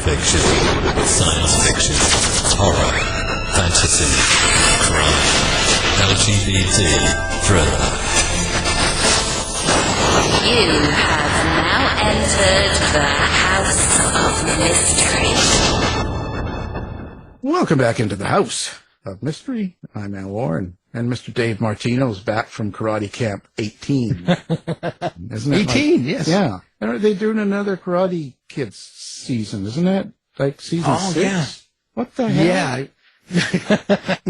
fiction, science fiction, horror, fantasy, crime, LGBT, thriller. You have now entered the House of Mystery. Welcome back into the House of Mystery. I'm Al Warren, and Mr. Dave Martino's back from Karate Camp 18. Isn't it 18, yes. Yeah. Are they doing another Karate Kids season, isn't it? Like season 6? Yeah. What the hell? Yeah.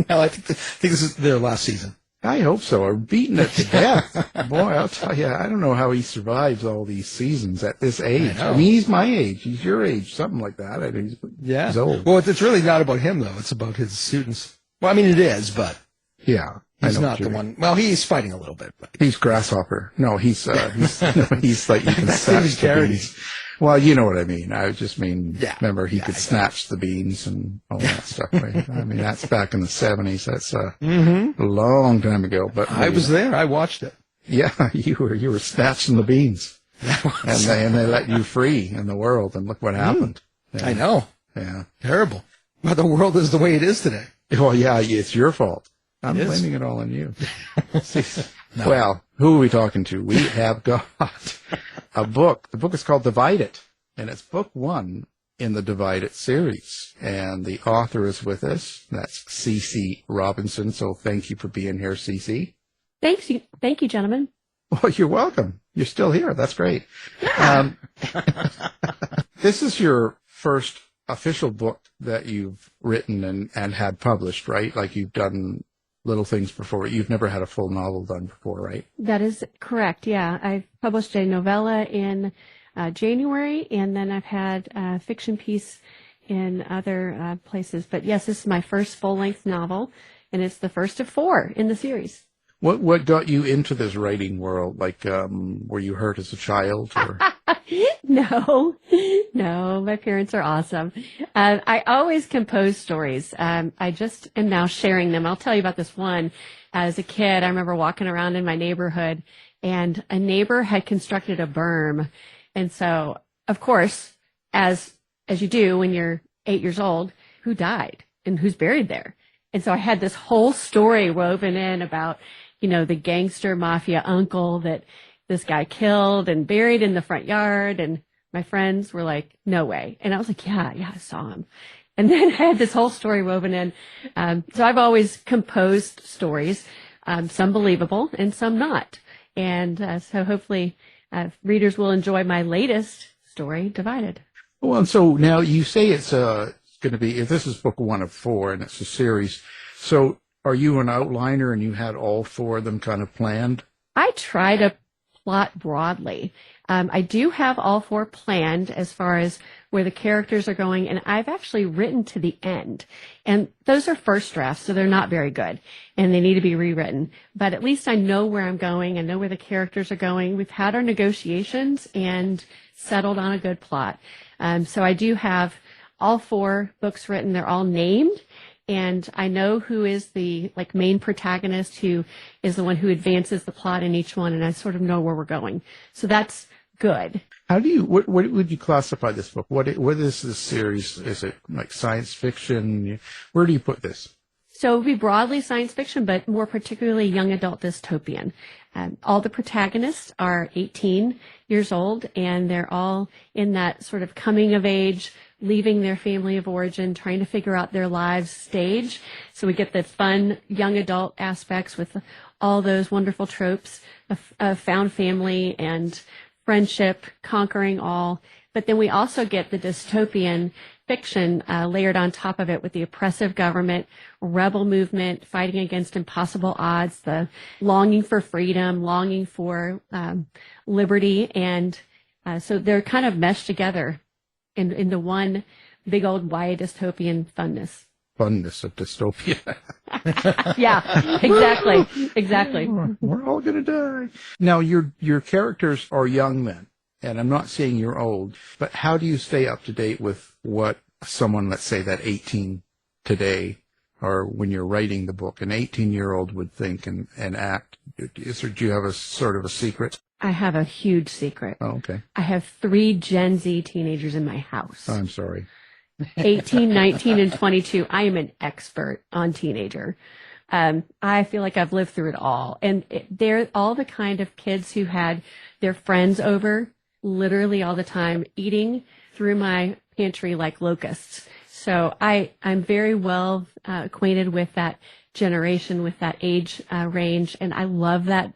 No, I think this is their last season. I hope so. Or beating it to death. Boy, I'll tell you, I don't know how he survives all these seasons at this age. I mean, he's my age. He's your age, something like that. I mean, he's old. Well, it's really not about him, though. It's about his students. Well, I mean, it is, but yeah, he's not the one. Well, he's fighting a little bit. But. He's Grasshopper. No, he's like you can snatch the beans. Well, you know what I mean. I just mean, remember he could snatch the beans and all that stuff. Right? I mean, that's back in the 70s. That's a long time ago. But I was there. I watched it. Yeah, you were snatching the beans, and they let you free in the world. And look what happened. I know. Yeah, terrible. But the world is the way it is today. Well, yeah, it's your fault. I'm blaming it all on you. No. Well, who are we talking to? We have got a book. The book is called Divide It, and it's book 1 in the Divide It series. And the author is with us. That's C.C. Robinson. So thank you for being here, C.C. Thank you, gentlemen. Well, you're welcome. You're still here. That's great. Yeah. This is your first official book that you've written and had published, right? Like you've done little things before. You've never had a full novel done before, right? That is correct, yeah. I've published a novella in January, and then I've had a fiction piece in other places. But yes, this is my first full-length novel, and it's the first of 4 in the series. What got you into this writing world? Like, were you hurt as a child? Or? No, my parents are awesome. I always compose stories. I just am now sharing them. I'll tell you about this one. As a kid, I remember walking around in my neighborhood, and a neighbor had constructed a berm. And so, of course, as you do when you're 8 years old, who died and who's buried there? And so I had this whole story woven in about, the gangster mafia uncle that this guy killed and buried in the front yard. And my friends were like, no way. And I was like, yeah, I saw him. And then I had this whole story woven in. So I've always composed stories, some believable and some not. And so hopefully readers will enjoy my latest story, Divided. Well, and so now you say it's going to be, if this is book 1 of 4 and it's a series, so are you an outliner and you had all 4 of them kind of planned? I try to plot broadly. I do have all 4 planned as far as where the characters are going, and I've actually written to the end. And those are first drafts, so they're not very good, and they need to be rewritten. But at least I know where I'm going. I know where the characters are going. We've had our negotiations and settled on a good plot. So I do have all 4 books written. They're all named. And I know who is the main protagonist, who is the one who advances the plot in each one, and I sort of know where we're going. So that's good. How do you, what would you classify this book? What is this series? Is it like science fiction? Where do you put this? So it would be broadly science fiction, but more particularly young adult dystopian. All the protagonists are 18 years old, and they're all in that sort of coming of age, leaving their family of origin, trying to figure out their lives stage. So we get the fun young adult aspects with all those wonderful tropes of found family and friendship, conquering all. But then we also get the dystopian fiction layered on top of it with the oppressive government, rebel movement, fighting against impossible odds, the longing for freedom, longing for liberty. And so they're kind of meshed together in the one big old wide dystopian funness. Funness of dystopia. Yeah, exactly. We're all going to die. Now, your characters are young men, and I'm not saying you're old, but how do you stay up to date with what someone, let's say that 18 today, or when you're writing the book, an 18-year-old would think and act? Do you have a sort of a secret? I have a huge secret. Oh, okay. I have 3 Gen Z teenagers in my house. I'm sorry. 18, 19, and 22. I am an expert on teenager. I feel like I've lived through it all. And they're all the kind of kids who had their friends over literally all the time, eating through my pantry like locusts. So I'm very well acquainted with that generation, with that age range. And I love that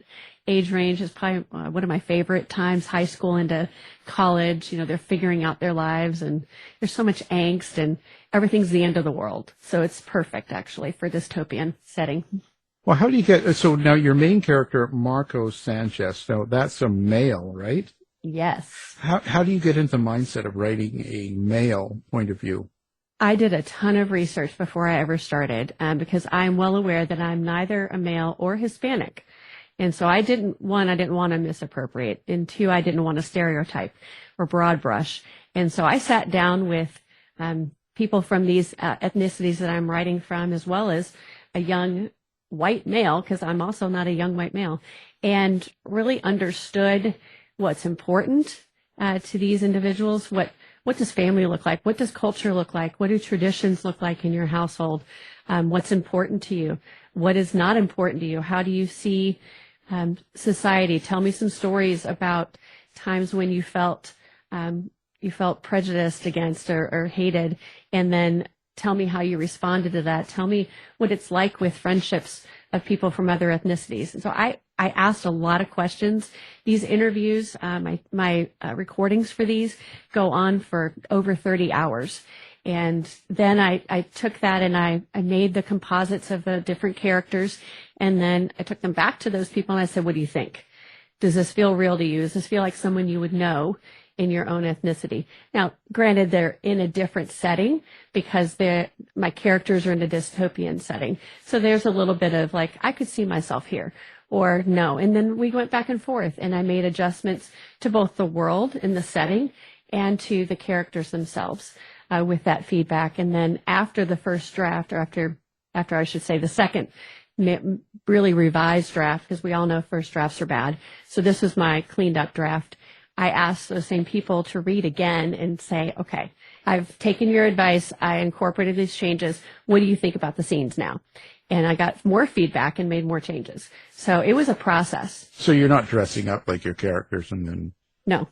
age range. Is probably one of my favorite times, high school into college. They're figuring out their lives, and there's so much angst, and everything's the end of the world. So it's perfect, actually, for dystopian setting. Well, how do you get, so now your main character, Marcos Sanchez, now that's a male, right? Yes. How do you get into the mindset of writing a male point of view? I did a ton of research before I ever started, because I'm well aware that I'm neither a male or Hispanic. And so I didn't want to misappropriate. And two, I didn't want to stereotype or broad brush. And so I sat down with people from these ethnicities that I'm writing from, as well as a young white male, because I'm also not a young white male, and really understood what's important to these individuals. What does family look like? What does culture look like? What do traditions look like in your household? What's important to you? What is not important to you? How do you see society? Tell me some stories about times when you felt prejudiced against or hated, and then tell me how you responded to that. Tell me what it's like with friendships of people from other ethnicities. And so I asked a lot of questions. These interviews, my recordings for these go on for over 30 hours. And then I took that and I made the composites of the different characters. And then I took them back to those people and I said, what do you think? Does this feel real to you? Does this feel like someone you would know in your own ethnicity? Now, granted, they're in a different setting because my characters are in a dystopian setting. So there's a little bit of like, I could see myself here or no. And then we went back and forth and I made adjustments to both the world and the setting and to the characters themselves with that feedback. And then after the first draft, or after I should say the second really revised draft, because we all know first drafts are bad. So this was my cleaned up draft. I asked those same people to read again and say, okay, I've taken your advice. I incorporated these changes. What do you think about the scenes now? And I got more feedback and made more changes. So it was a process. So you're not dressing up like your characters and then... No.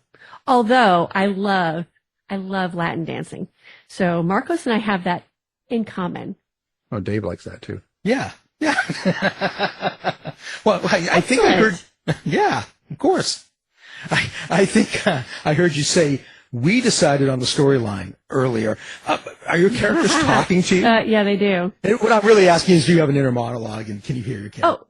Although I love Latin dancing. So Marcos and I have that in common. Oh, Dave likes that too. Yeah. Yeah. Well, I think I heard, yeah, of course. I think I heard you say we decided on the storyline earlier. Are your characters talking to you? Yeah, they do. And what I'm really asking is, do you have an inner monologue, and can you hear your character?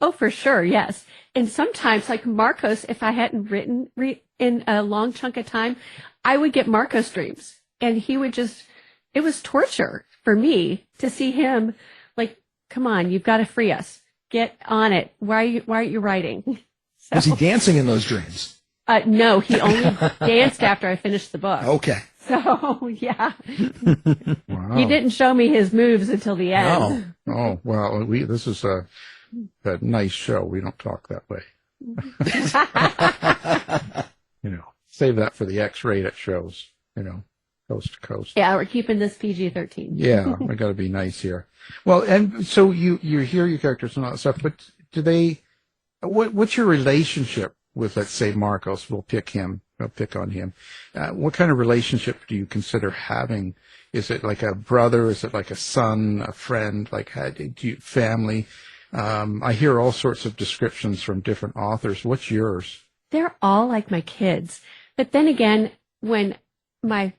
Oh, for sure, yes. And sometimes, like Marcos, if I hadn't written in a long chunk of time, I would get Marcos dreams, and he would it was torture for me to see him like, come on, you've got to free us. Get on it. Why aren't you writing? So, was he dancing in those dreams? No, he only danced after I finished the book. Okay. So, yeah. Wow. He didn't show me his moves until the end. No. Oh, well, this is a nice show. We don't talk that way. Save that for the X-rated shows, coast to coast. Yeah, we're keeping this PG-13. Yeah, we got to be nice here. Well, and so you hear your characters and all that stuff, but do they? What's your relationship with, let's say, Marcos? We'll pick on him. What kind of relationship do you consider having? Is it like a brother? Is it like a son, a friend? Like, family? I hear all sorts of descriptions from different authors. What's yours? They're all like my kids. But then again, when my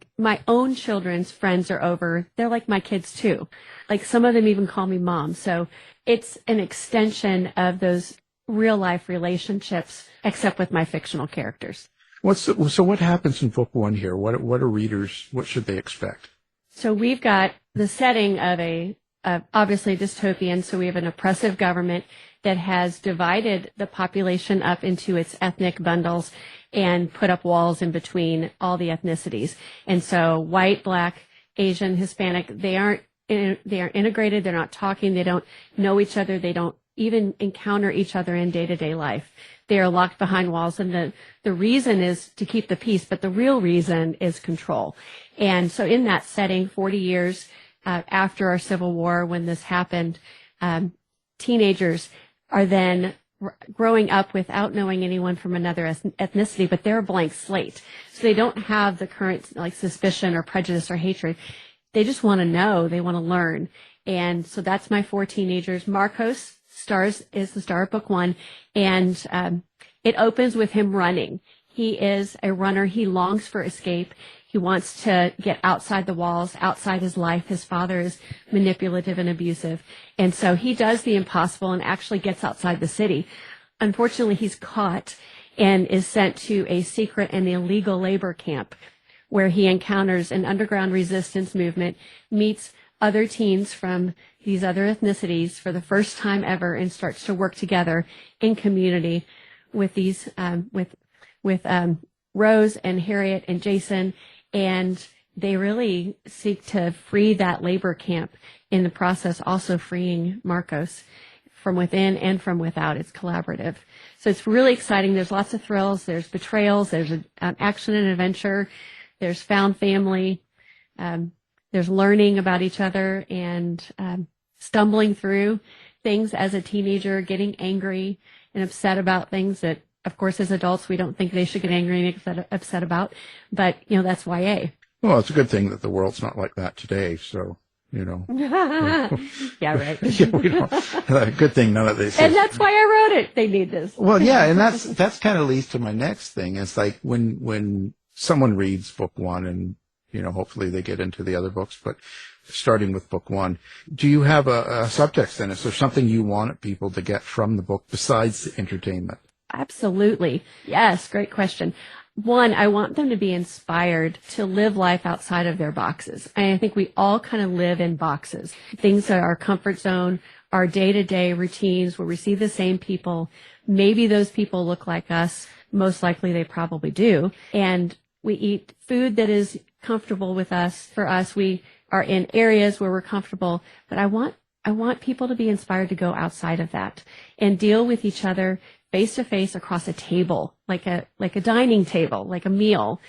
own children's friends are over, they're like my kids too. Like some of them even call me mom. So it's an extension of those real life relationships, except with my fictional characters. So what happens in book one here? What are readers, what should they expect? So we've got the setting of obviously dystopian. So we have an oppressive government that has divided the population up into its ethnic bundles and put up walls in between all the ethnicities. And so white, black, Asian, Hispanic, they aren't integrated. They're not talking. They don't know each other. They don't even encounter each other in day-to-day life. they are locked behind walls, and the reason is to keep the peace, but the real reason is control. And so in that setting, 40 years after our Civil War, when this happened, teenagers are then growing up without knowing anyone from another ethnicity, but they're a blank slate. So they don't have the current like suspicion or prejudice or hatred. They just want to know. They want to learn. And so that's my 4 teenagers. Marcos is the star of book 1. And it opens with him running. He is a runner. He longs for escape. He wants to get outside the walls, outside his life. His father is manipulative and abusive. And so he does the impossible and actually gets outside the city. Unfortunately, he's caught and is sent to a secret and illegal labor camp where he encounters an underground resistance movement, meets other teens from these other ethnicities for the first time ever, and starts to work together in community with these, with Rose and Harriet and Jason. And they really seek to free that labor camp, in the process also freeing Marcos from within and from without. It's collaborative. So it's really exciting. There's lots of thrills. There's betrayals. There's action and adventure. There's found family. There's learning about each other and stumbling through things as a teenager, getting angry and upset about things that, of course, as adults, we don't think they should get angry and upset about. But, that's YA. Well, it's a good thing that the world's not like that today. So, Yeah, right. Good thing none of this. And that's why I wrote it. They need this. Well, yeah, and that's kind of leads to my next thing. It's like when someone reads book 1 and, hopefully they get into the other books, but starting with book 1, do you have a subtext in it? Is there something you want people to get from the book besides the entertainment? Absolutely. Yes. Great question. 1, I want them to be inspired to live life outside of their boxes. And I think we all kind of live in boxes. Things that are our comfort zone, our day-to-day routines where we see the same people. Maybe those people look like us. Most likely they probably do. And we eat food that is comfortable with us. For us, we are in areas where we're comfortable. But I want people to be inspired to go outside of that and deal with each other face to face across a table, like a dining table, like a meal.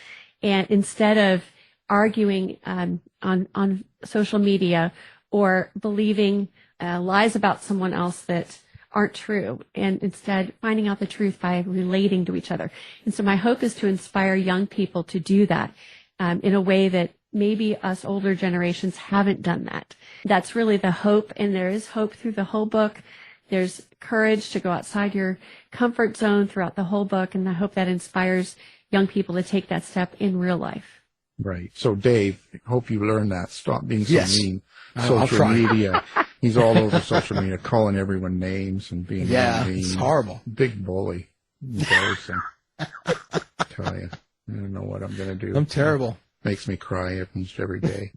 And instead of arguing on social media or believing lies about someone else that aren't true, and instead finding out the truth by relating to each other. And so my hope is to inspire young people to do that in a way that maybe us older generations haven't done that. That's really the hope, and there is hope through the whole book. There's courage to go outside your comfort zone throughout the whole book, and I hope that inspires young people to take that step in real life. Right. So, Dave, hope you learn that. Stop being so mean. I'll Social try. Media. He's all over social media, calling everyone names and being mean. It's horrible. Big bully. Embarrassing. Tell you. I don't know what I'm going to do. I'm terrible. Makes me cry almost every day.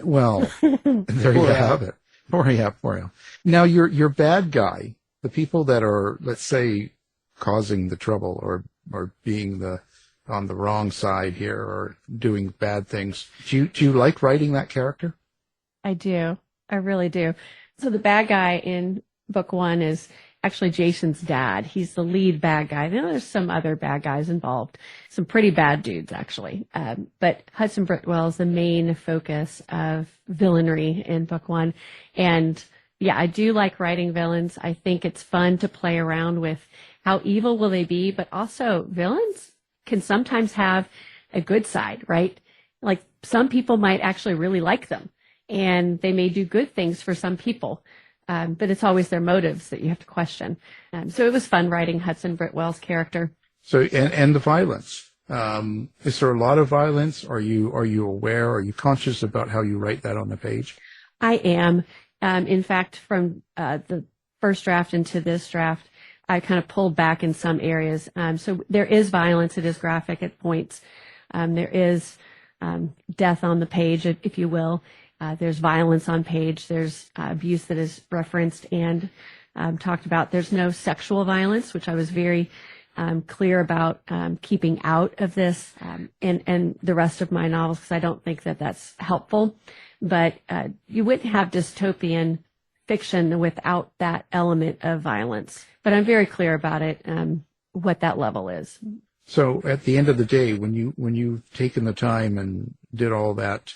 Well, there you have it. Poor you. Now, your bad guy, the people that are, let's say, causing the trouble or being on the wrong side here or doing bad things, do you like writing that character? I do. I really do. So the bad guy in book 1 is actually Jason's dad. He's the lead bad guy. Then there's some other bad guys involved, some pretty bad dudes, actually. But Hudson Britwell is the main focus of villainy in book 1. And yeah, I do like writing villains. I think it's fun to play around with how evil will they be, but also villains can sometimes have a good side, right? Like some people might actually really like them, and they may do good things for some people. But it's always their motives that you have to question. So it was fun writing Hudson Britwell's character. So, and the violence. Is there a lot of violence? Are you aware? Are you conscious about how you write that on the page? I am. In fact, from the first draft into this draft, I kind of pulled back in some areas. So there is violence. It is graphic at points. There is death on the page, if you will. There's violence on page. There's abuse that is referenced and talked about. There's no sexual violence, which I was very clear about keeping out of this and the rest of my novels, because I don't think that that's helpful. But you wouldn't have dystopian fiction without that element of violence. But I'm very clear about it, what that level is. So at the end of the day, when you've taken the time and did all that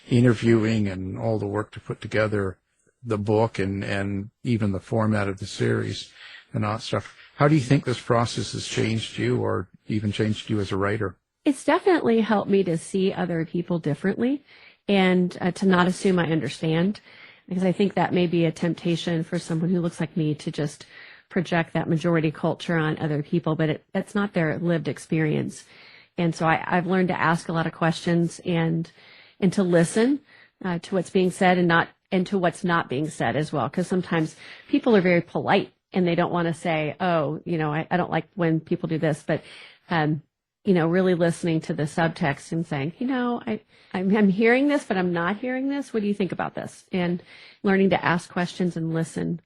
interviewing and all the work to put together the book and even the format of the series and all that stuff, how do you think this process has changed you or even changed you as a writer? It's definitely helped me to see other people differently and to not assume I understand, because I think that may be a temptation for someone who looks like me to just project that majority culture on other people, but that's not their lived experience. And so I've learned to ask a lot of questions and to listen to what's being said and to what's not being said as well. Because sometimes people are very polite and they don't want to say, oh, I don't like when people do this, but really listening to the subtext and saying, I'm hearing this, but I'm not hearing this. What do you think about this? And learning to ask questions and listen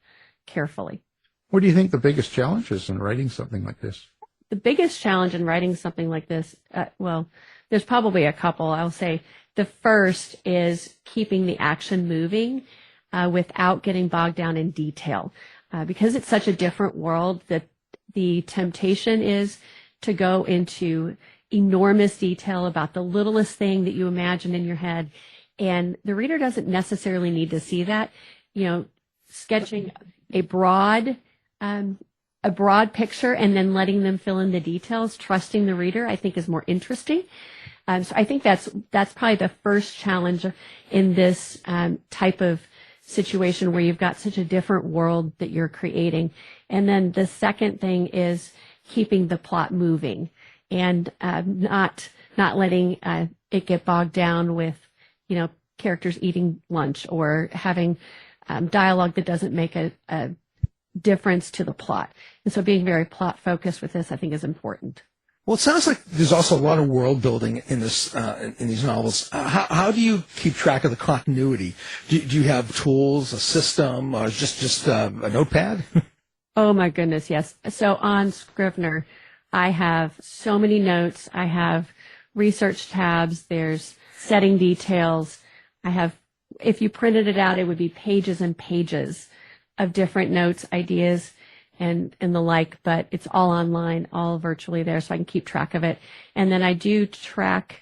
carefully. What do you think the biggest challenge is in writing something like this? The biggest challenge in writing something like this, there's probably a couple. I'll say the first is keeping the action moving without getting bogged down in detail. Because it's such a different world, that the temptation is to go into enormous detail about the littlest thing that you imagine in your head. And the reader doesn't necessarily need to see that. Sketching a broad picture and then letting them fill in the details, trusting the reader, I think is more interesting. So I think that's probably the first challenge in this type of situation where you've got such a different world that you're creating. And then the second thing is keeping the plot moving and not letting it get bogged down with, characters eating lunch or having dialogue that doesn't make a difference to the plot. And so being very plot focused with this, I think, is important. Well, it sounds like there's also a lot of world building in this in these novels. How do you keep track of the continuity? Do you have tools, a system, or just a notepad? Oh my goodness, yes. So on Scrivener, I have so many notes. I have research tabs. There's setting details. If you printed it out, it would be pages and pages of different notes, ideas, and the like, but it's all online, all virtually there, so I can keep track of it. And then I do track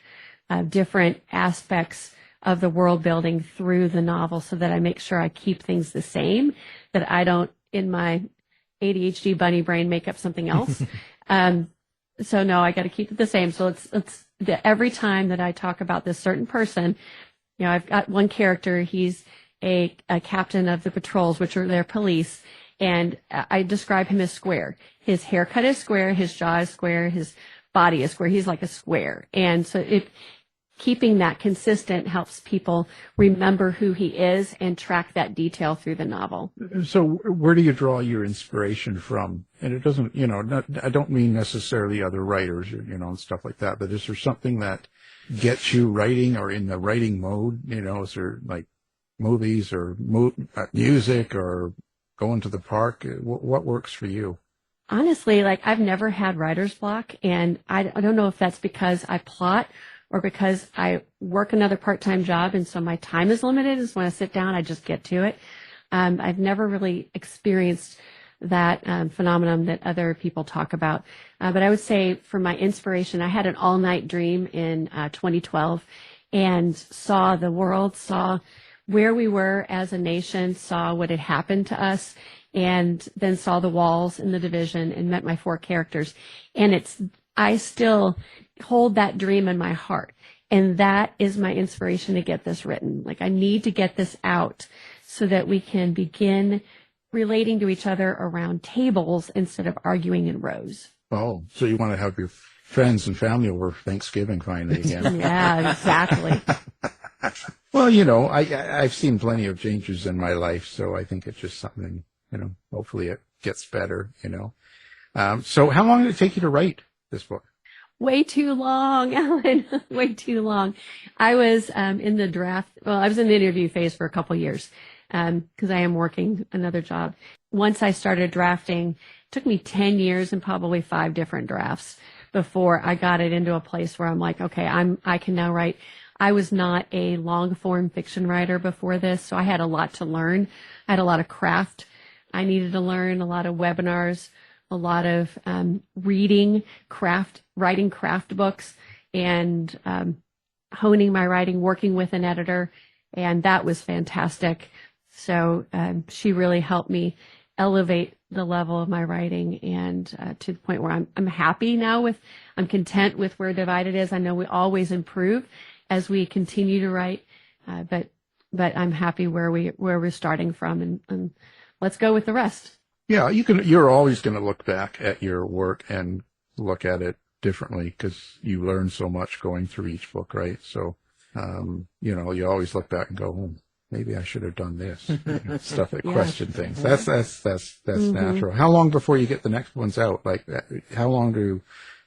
different aspects of the world building through the novel so that I make sure I keep things the same, that I don't, in my ADHD bunny brain, make up something else. So no, I got to keep it the same. So every time that I talk about this certain person, I've got one character, he's a captain of the patrols, which are their police, and I describe him as square. His haircut is square, his jaw is square, his body is square. He's like a square. And so keeping that consistent helps people remember who he is and track that detail through the novel. So where do you draw your inspiration from? And it doesn't, I don't mean necessarily other writers, and stuff like that, but is there something that gets you writing or in the writing mode? Is there like movies or music or going to the park? What works for you? Honestly, I've never had writer's block, and I don't know if that's because I plot or because I work another part-time job, and so my time is limited. Is when I sit down, I just get to it. I've never really experienced that phenomenon that other people talk about. But I would say for my inspiration, I had an all-night dream in 2012 and saw the world, saw where we were as a nation, saw what had happened to us, and then saw the walls in the division and met my 4 characters. And I still hold that dream in my heart. And that is my inspiration to get this written. I need to get this out so that we can begin relating to each other around tables instead of arguing in rows. Oh, so you want to have your friends and family over Thanksgiving finally again. Yeah, exactly. Well, I've seen plenty of changes in my life, so I think it's just something, hopefully it gets better, So how long did it take you to write this book? Way too long, Alan. Way too long. I was in the draft. Well, I was in the interview phase for a couple years because I am working another job. Once I started drafting, it took me 10 years and probably 5 different drafts before I got it into a place where I'm like, okay, I can now write I was not a long-form fiction writer before this, so I had a lot to learn. I had a lot of craft I needed to learn, a lot of webinars, a lot of writing craft books, and honing my writing, working with an editor, and that was fantastic. So she really helped me elevate the level of my writing, and to the point where I'm happy now I'm content with where Divided is. I know we always improve as we continue to write, but I'm happy where we're starting from, and let's go with the rest. Yeah, you're always going to look back at your work and look at it differently because you learn so much going through each book, right? So, you always look back and go, maybe I should have done this. Stuff that question things. That's natural. How long before you get the next ones out? Like, how long do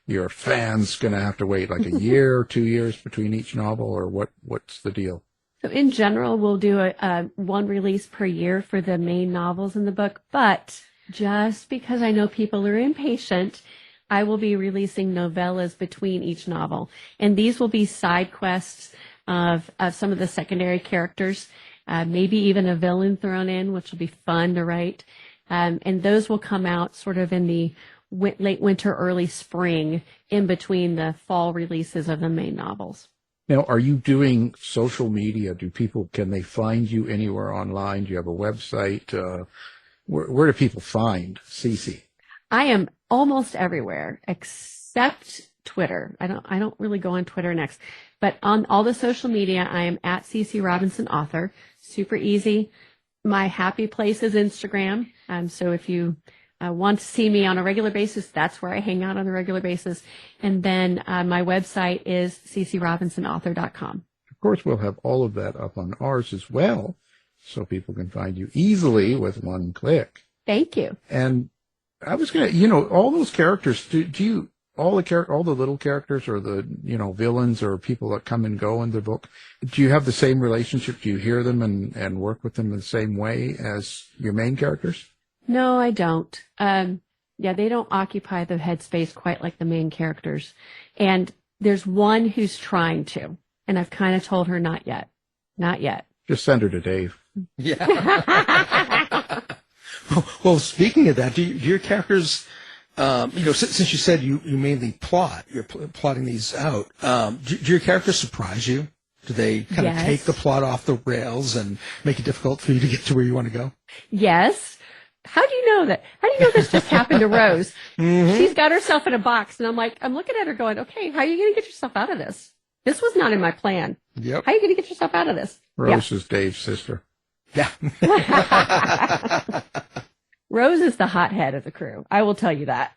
your fans going to have to wait? Like a year or 2 years between each novel, or what's the deal? So in general, we'll do a one release per year for the main novels in the book, but just because I know people are impatient, I will be releasing novellas between each novel. And these will be side quests of some of the secondary characters, maybe even a villain thrown in, which will be fun to write. And those will come out sort of in the late winter, early spring, in between the fall releases of the main novels. Now, are you doing social media? Can they find you anywhere online? Do you have a website? Where do people find Cece? I am almost everywhere except Twitter. I don't really go on Twitter next, but on all the social media, I am at Cece Robinson Author. Super easy. My happy place is Instagram. So if you want to see me on a regular basis, that's where I hang out on a regular basis. And then my website is ccrobinsonauthor.com. Of course, we'll have all of that up on ours as well, so people can find you easily with one click. Thank you. And I was going to, all those characters, do you, all the little characters or the, villains or people that come and go in the book, do you have the same relationship? Do you hear them and work with them in the same way as your main characters? No, I don't. They don't occupy the headspace quite like the main characters. And there's one who's trying to, and I've kind of told her not yet. Not yet. Just send her to Dave. Yeah. Well, speaking of that, do your characters, since you said you mainly plot, you're plotting these out, do your characters surprise you? Do they kind of take the plot off the rails and make it difficult for you to get to where you want to go? Yes. How do you know that? How do you know this just happened to Rose? Mm-hmm. She's got herself in a box, and I'm looking at her going, okay, how are you going to get yourself out of this? This was not in my plan. Yep. How are you going to get yourself out of this? Rose is Dave's sister. Yeah. Rose is the hothead of the crew. I will tell you that.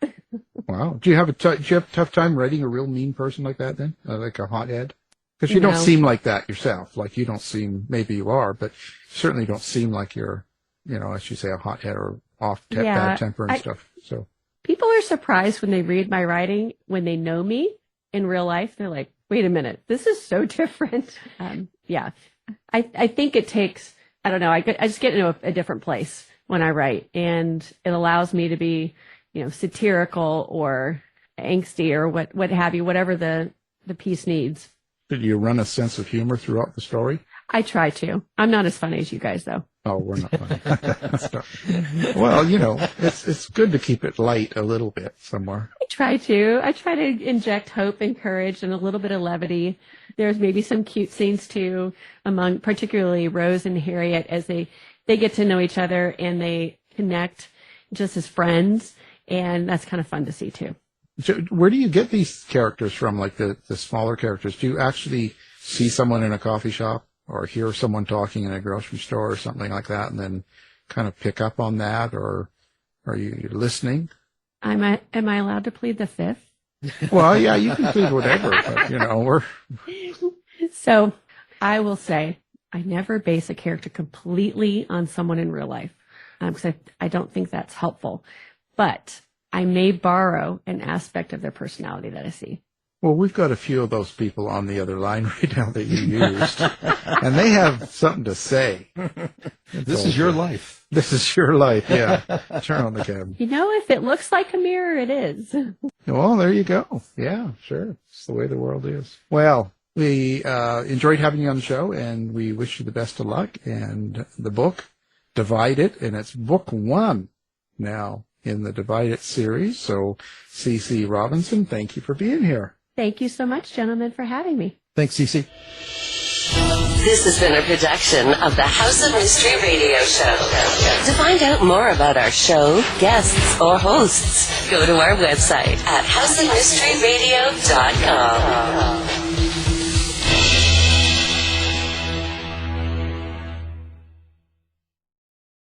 Wow. Do you have a tough time writing a real mean person like that then? Like a hothead? Because you don't seem like that yourself. Like you don't seem, maybe you are, but you certainly don't seem like you're, as you say, a hothead or bad temper and stuff. So people are surprised when they read my writing, when they know me in real life. They're like, wait a minute, this is so different. I think it takes, I don't know, I just get into a different place when I write, and it allows me to be, satirical or angsty or what have you, whatever the piece needs. Did you run a sense of humor throughout the story? I try to. I'm not as funny as you guys, though. Oh, we're not funny. Well, it's good to keep it light a little bit somewhere. I try to inject hope and courage and a little bit of levity. There's maybe some cute scenes too, among particularly Rose and Harriet, as they get to know each other and they connect just as friends, and that's kind of fun to see too. So where do you get these characters from, like the smaller characters? Do you actually see someone in a coffee shop or hear someone talking in a grocery store or something like that and then kind of pick up on that, or are you listening? Am I allowed to plead the fifth? Well, yeah, you can plead whatever, but, So I will say I never base a character completely on someone in real life, because I don't think that's helpful. But I may borrow an aspect of their personality that I see. Well, we've got a few of those people on the other line right now that you used, and they have something to say. This is your life. This is your life, yeah. Turn on the camera. If it looks like a mirror, it is. Well, there you go. Yeah, sure. It's the way the world is. Well, We enjoyed having you on the show, and we wish you the best of luck. And the book, Divide It, and it's book 1 now in the Divide It series. So, CeCe Robinson, thank you for being here. Thank you so much, gentlemen, for having me. Thanks, CeCe. This has been a production of the House of Mystery Radio Show. To find out more about our show, guests, or hosts, go to our website at houseofmysteryradio.com.